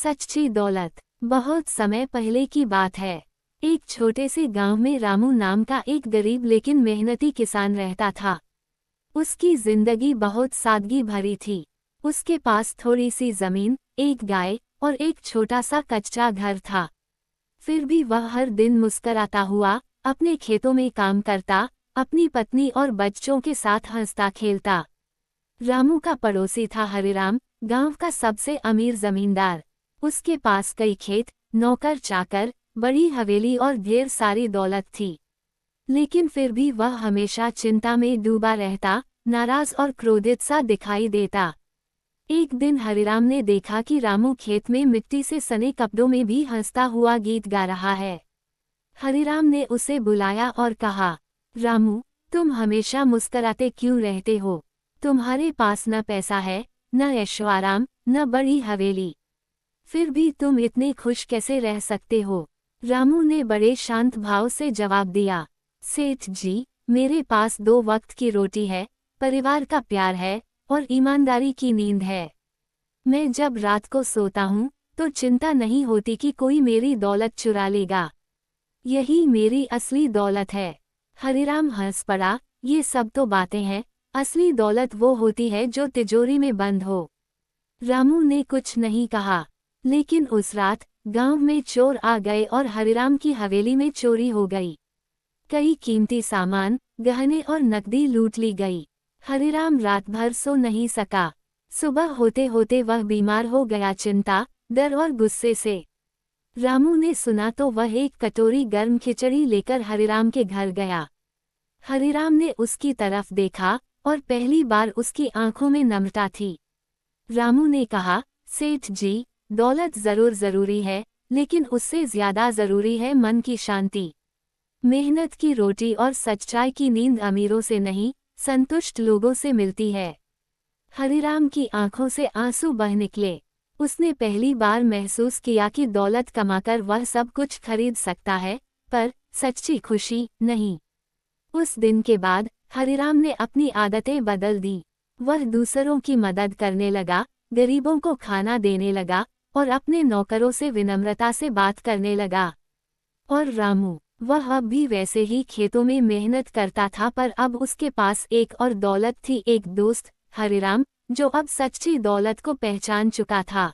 सच्ची दौलत। बहुत समय पहले की बात है। एक छोटे से गांव में रामू नाम का एक गरीब लेकिन मेहनती किसान रहता था। उसकी जिंदगी बहुत सादगी भरी थी। उसके पास थोड़ी सी जमीन, एक गाय और एक छोटा सा कच्चा घर था। फिर भी वह हर दिन मुस्कराता हुआ अपने खेतों में काम करता, अपनी पत्नी और बच्चों के साथ हंसता खेलता। रामू का पड़ोसी था हरिराम, गांव का सबसे अमीर जमींदार। उसके पास कई खेत, नौकर चाकर, बड़ी हवेली और ढेर सारी दौलत थी। लेकिन फिर भी वह हमेशा चिंता में डूबा रहता, नाराज और क्रोधित सा दिखाई देता। एक दिन हरिराम ने देखा कि रामू खेत में मिट्टी से सने कपड़ों में भी हंसता हुआ गीत गा रहा है। हरिराम ने उसे बुलाया और कहा, रामू, तुम हमेशा मुस्कराते क्यों रहते हो? तुम्हारे पास न पैसा है, न ऐशोआराम, न बड़ी हवेली। फिर भी तुम इतने खुश कैसे रह सकते हो? रामू ने बड़े शांत भाव से जवाब दिया, सेठ जी, मेरे पास 2 वक्त की रोटी है, परिवार का प्यार है और ईमानदारी की नींद है। मैं जब रात को सोता हूँ तो चिंता नहीं होती कि कोई मेरी दौलत चुरा लेगा। यही मेरी असली दौलत है। हरिराम हंस पड़ा, ये सब तो बातें हैं, असली दौलत वो होती है जो तिजोरी में बंद हो। रामू ने कुछ नहीं कहा। लेकिन उस रात गांव में चोर आ गए और हरिराम की हवेली में चोरी हो गई। कई कीमती सामान, गहने और नकदी लूट ली गई। हरिराम रात भर सो नहीं सका। सुबह होते होते वह बीमार हो गया, चिंता, डर और गुस्से से। रामू ने सुना तो वह एक कटोरी गर्म खिचड़ी लेकर हरिराम के घर गया। हरिराम ने उसकी तरफ देखा और पहली बार उसकी आंखों में नम्रता थी। रामू ने कहा, सेठ जी, दौलत जरूरी है, लेकिन उससे ज्यादा जरूरी है मन की शांति। मेहनत की रोटी और सच्चाई की नींद अमीरों से नहीं, संतुष्ट लोगों से मिलती है। हरिराम की आंखों से आंसू बह निकले। उसने पहली बार महसूस किया कि दौलत कमाकर वह सब कुछ खरीद सकता है, पर सच्ची खुशी नहीं। उस दिन के बाद हरिराम ने अपनी आदतें बदल दी। वह दूसरों की मदद करने लगा, गरीबों को खाना देने लगा और अपने नौकरों से विनम्रता से बात करने लगा। और रामू, वह अब भी वैसे ही खेतों में मेहनत करता था, पर अब उसके पास एक और दौलत थी, एक दोस्त, हरिराम, जो अब सच्ची दौलत को पहचान चुका था।